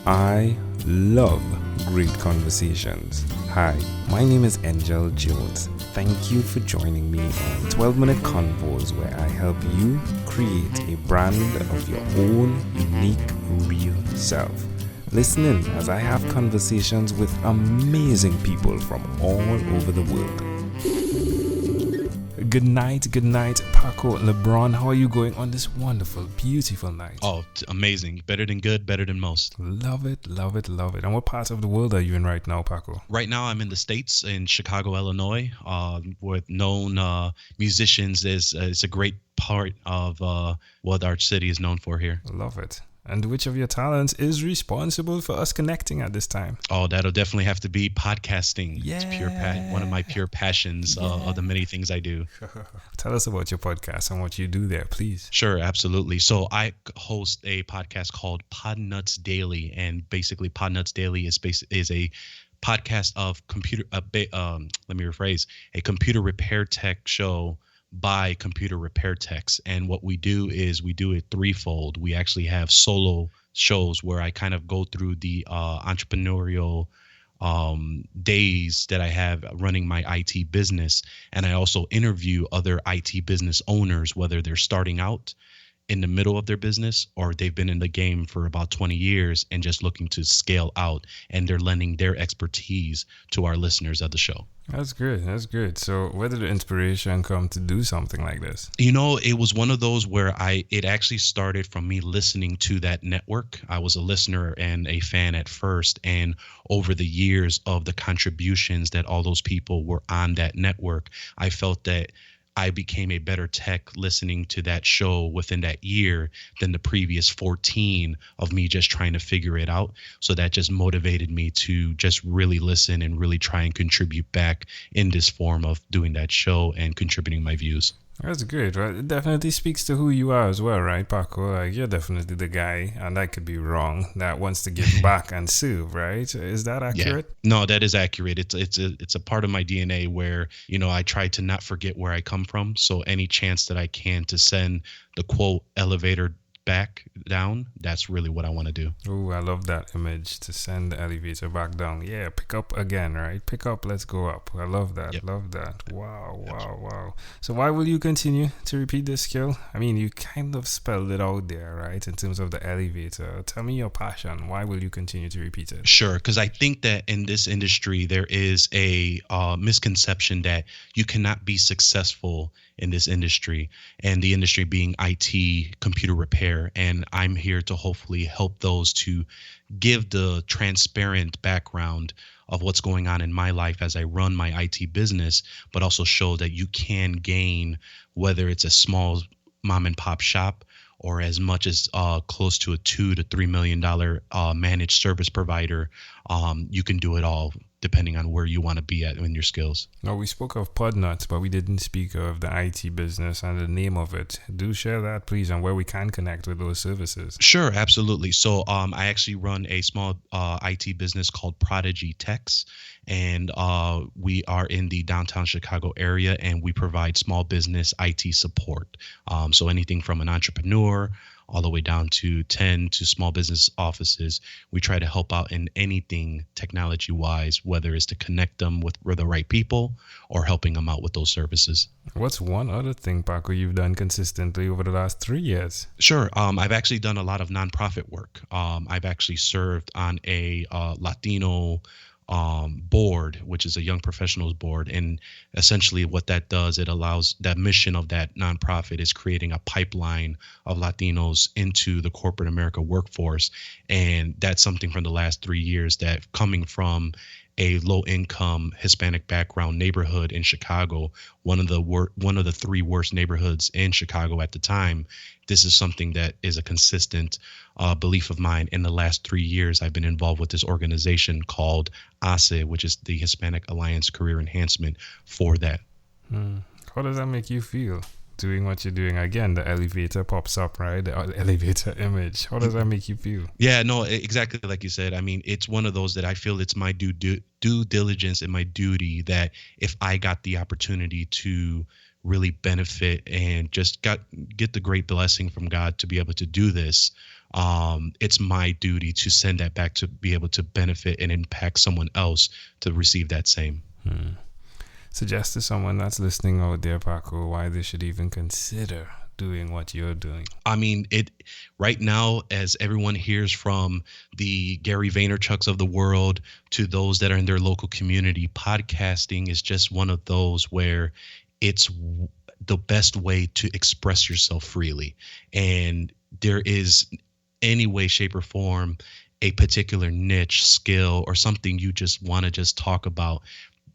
I love great conversations. Hi, my name is Angel Jones. Thank you for joining me on 12-minute convos where I help you create a brand of your own unique, real self. Listen in as I have conversations with amazing people from all over the world. Good night, Paco Lebron. How are you going on this wonderful, beautiful night? Oh, amazing. Better than good, better than most. Love it. And what part of the world are you in right now, Paco? Right now, I'm in the States, in Chicago, Illinois, with known musicians. It's a great part of what our city is known for here. Love it. And which of your talents is responsible for us connecting at this time? Oh, that'll definitely have to be podcasting. Yeah. It's one of my pure passions of the many things I do. Tell us about your podcast and what you do there, please. Sure, absolutely. So I host a podcast called Podnutz Daily, and basically Podnutz Daily is a podcast of a computer repair tech show by computer repair techs. And what we do is we do it threefold. We actually have solo shows where I kind of go through the entrepreneurial days that I have running my IT business. And I also interview other IT business owners, whether they're starting out in the middle of their business or they've been in the game for about 20 years and just looking to scale out, and they're lending their expertise to our listeners of the show. That's good. So where did the inspiration come to do something like this? You know, it was one of those where it actually started from me listening to that network. I was a listener and a fan at first, and over the years of the contributions that all those people were on that network, I felt that I became a better tech listening to that show within that year than the previous 14 of me just trying to figure it out. So that just motivated me to just really listen and really try and contribute back in this form of doing that show and contributing my views. That's good, right? It definitely speaks to who you are as well, right, Paco? Like, you're definitely the guy, and I could be wrong, that wants to give back and serve, right? Is that accurate? Yeah. No, that is accurate. It's a part of my DNA where, you know, I try to not forget where I come from. So any chance that I can to send the quote elevator back down, that's really what I want to do. Oh, I love that image, to send the elevator back down. Yeah, pick up again, right? Pick up, let's go up. I love that. Yep. Love that. Wow. So why will you continue to repeat this skill? I mean, you kind of spelled it out there, right? In terms of the elevator. Tell me your passion. Why will you continue to repeat it? Sure, because I think that in this industry, there is a misconception that you cannot be successful in this industry, and the industry being IT, computer repair. And I'm here to hopefully help those to give the transparent background of what's going on in my life as I run my IT business, but also show that you can gain, whether it's a small mom and pop shop or as much as close to a $2 to $3 million managed service provider. You can do it all depending on where you want to be at in your skills. Now, we spoke of Podnutz, but we didn't speak of the IT business and the name of it. Do share that, please, and where we can connect with those services. Sure, absolutely. So I actually run a small IT business called ProdigyTeks, and we are in the downtown Chicago area, and we provide small business IT support. So anything from an entrepreneur all the way down to 10 to small business offices. We try to help out in anything technology-wise, whether it's to connect them with the right people or helping them out with those services. What's one other thing, Paco, you've done consistently over the last 3 years? Sure. I've actually done a lot of nonprofit work. I've actually served on a Latino board, which is a young professionals board. And essentially what that does, it allows, that mission of that nonprofit is creating a pipeline of Latinos into the corporate America workforce. And that's something from the last 3 years that, coming from a low-income Hispanic background neighborhood in Chicago, one of the three worst neighborhoods in Chicago at the time. This is something that is a consistent belief of mine. In the last 3 years, I've been involved with this organization called HACE, which is the Hispanic Alliance Career Enhancement for that. How does that make you feel? Doing what you're doing, again, the elevator pops up, right? The elevator image. How does that make you feel? Yeah, no, exactly like you said. I mean, it's one of those that I feel it's my due diligence and my duty that if I got the opportunity to really benefit and just get the great blessing from God to be able to do this, it's my duty to send that back to be able to benefit and impact someone else to receive that same. Suggest to someone that's listening out there, Paco, why they should even consider doing what you're doing. I mean, it right now, as everyone hears from the Gary Vaynerchuks of the world to those that are in their local community, podcasting is just one of those where it's the best way to express yourself freely. And there is any way, shape, or form a particular niche, skill, or something you just want to just talk about.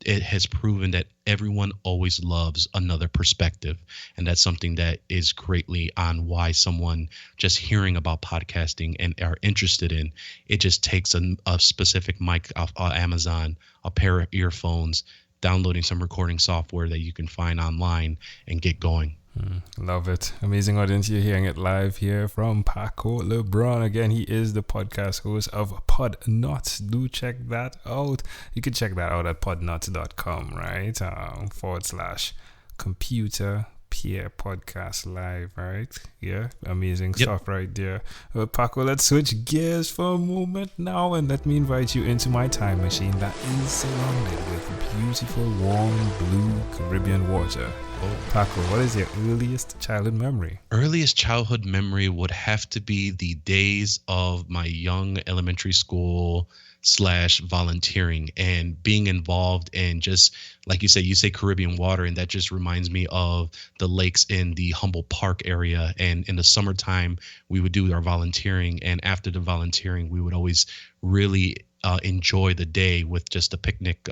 It has proven that everyone always loves another perspective. And that's something that is greatly on why someone just hearing about podcasting and are interested in it just takes a specific mic off Amazon, a pair of earphones, downloading some recording software that you can find online and get going. Love it. Amazing audience. You're hearing it live here from Paco Lebron. Again, he is the podcast host of Podnutz. Do check that out. You can check that out at podnutz.com, right? /computer peer podcast live, right? Yeah, amazing stuff right there. Well, Paco, let's switch gears for a moment now and let me invite you into my time machine that is surrounded with beautiful, warm, blue Caribbean water. Paco, what is your earliest childhood memory? Earliest childhood memory would have to be the days of my young elementary school / volunteering and being involved in, just like you say Caribbean water, and that just reminds me of the lakes in the Humboldt Park area. And in the summertime, we would do our volunteering, and after the volunteering, we would always really enjoy the day with just the picnic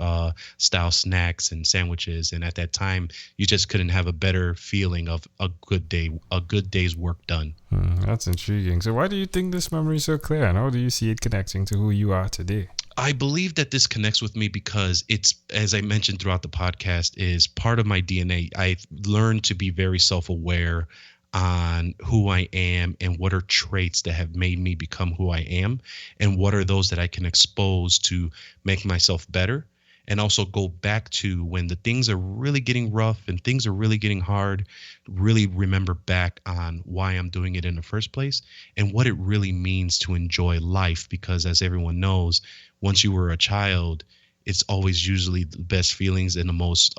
style snacks and sandwiches. And at that time, you just couldn't have a better feeling of a good day's work done. That's intriguing. So why do you think this memory is so clear, and how do you see it connecting to who you are today? I believe that this connects with me because it's, as I mentioned throughout the podcast, is part of my DNA. I've learned to be very self-aware on who I am and what are traits that have made me become who I am, and what are those that I can expose to make myself better. And also go back to when the things are really getting rough and things are really getting hard, really remember back on why I'm doing it in the first place and what it really means to enjoy life. Because as everyone knows, once you were a child, it's always usually the best feelings and the most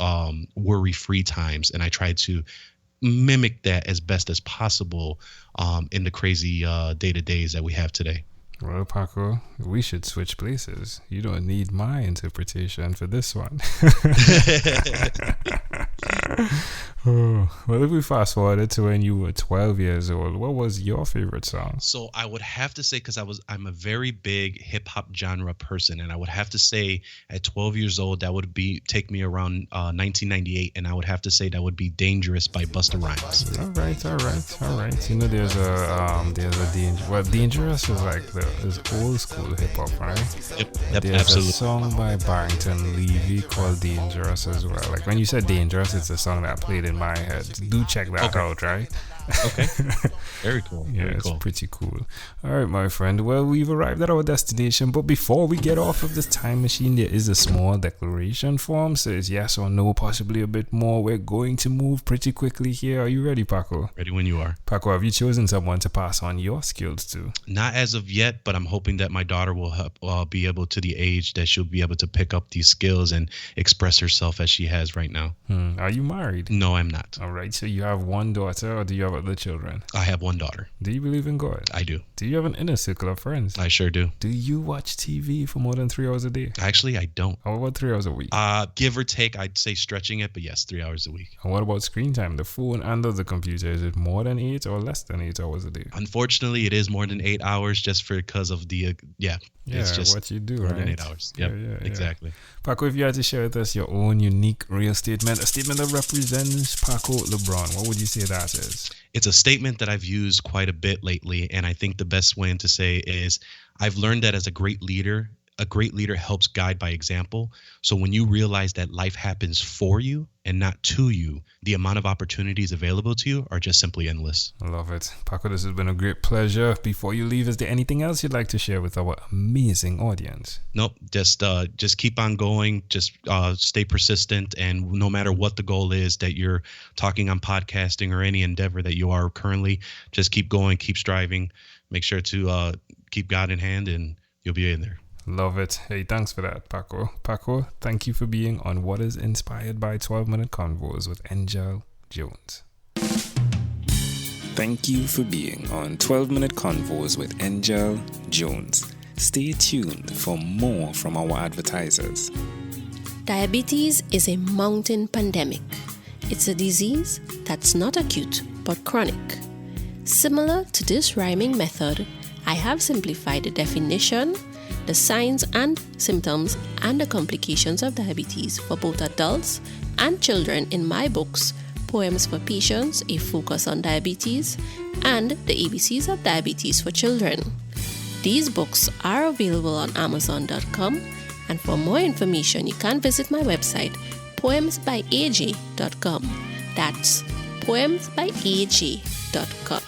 worry-free times. And I try to mimic that as best as possible in the crazy day-to-days that we have today. Well, Paco, we should switch places. You don't need my interpretation for this one. Well, if we fast forwarded to when you were 12 years old, what was your favorite song? So I would have to say, because I'm a very big hip hop genre person, and I would have to say at 12 years old, that would take me around 1998, and I would have to say that would be Dangerous by Busta Rhymes. All right. You know, there's a Dangerous is like is old school hip hop, right? Yep, there's absolutely. A song by Barrington Levy called Dangerous as well. Like when you said Dangerous, it's a song that played in my head. Do check that out, right? Okay. Very cool. Yeah, Very it's cool. pretty cool. All right, my friend. Well, we've arrived at our destination, but before we get off of this time machine, there is a small declaration form. Says yes or no, possibly a bit more. We're going to move pretty quickly here. Are you ready, Paco? Ready when you are. Paco, have you chosen someone to pass on your skills to? Not as of yet, but I'm hoping that my daughter will be able to the age that she'll be able to pick up these skills and express herself as she has right now. Are you married? No, I'm not. All right, so you have one daughter, or do you have other children? I have one daughter. Do you believe in God? I do. Do you have an inner circle of friends? I sure do. Do you watch TV for more than 3 hours a day? Actually, I don't. How about 3 hours a week? Give or take, I'd say stretching it, but yes, 3 hours a week. And what about screen time? The phone and the computer, is it more than 8 or less than 8 hours a day? Unfortunately, it is more than 8 hours just because of the, it's just what you do, more right? than 8 hours. Yep, exactly. Paco, if you had to share with us your own unique real statement, a statement that represents Paco Lebron, what would you say that is? It's a statement that I've used quite a bit lately, and I think the best way to say is I've learned that as a great leader helps guide by example. So when you realize that life happens for you and not to you, the amount of opportunities available to you are just simply endless. I love it. Paco, this has been a great pleasure. Before you leave, is there anything else you'd like to share with our amazing audience? Nope. Just keep on going. Just stay persistent. And no matter what the goal is that you're talking on podcasting or any endeavor that you are currently, just keep going, keep striving. make sure to keep God in hand, and you'll be in there. Love it. Hey, thanks for that, Paco. Paco, thank you for being on What is Inspired by 12-Minute Convos with Angel Jones. Thank you for being on 12-Minute Convos with Angel Jones. Stay tuned for more from our advertisers. Diabetes is a mountain pandemic. It's a disease that's not acute but chronic. Similar to this rhyming method, I have simplified the definition, the signs and symptoms, and the complications of diabetes for both adults and children in my books, Poems for Patients, A Focus on Diabetes, and The ABCs of Diabetes for Children. These books are available on Amazon.com, and for more information, you can visit my website, poemsbyaj.com. That's poemsbyaj.com.